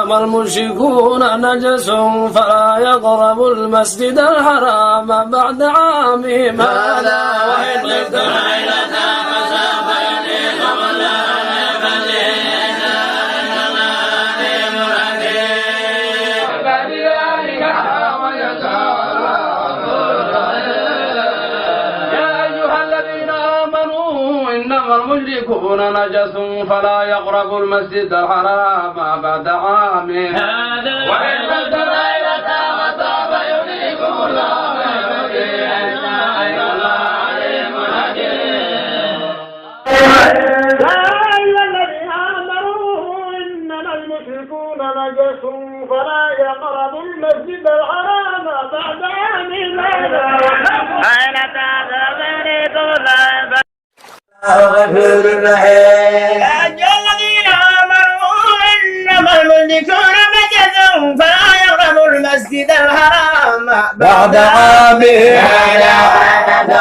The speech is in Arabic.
إنما المشركون نجس فلا يقربوا المسجد الحرام بعد عامهم هذا وإن خفتم عيلة فسوف يأتيكم الله من فضله إن الله عليم حكيم. فبذلك يا أيها الذين آمنوا إنما المشركون نجس فلا يقربوا المسجد الحرام بعد عامهم هذا وإن خفتم عيلة فسوف يأتيكم الله من فضله إن الله عليم حكيم. إنما المشركون نجس فلا يقربوا المسجد الحرام بعد عامهم هذا غفور رحيم. يا الذين آمنوا إنما المشركون نجس فلا يقربوا المسجد الحرام بعد عامهم هذا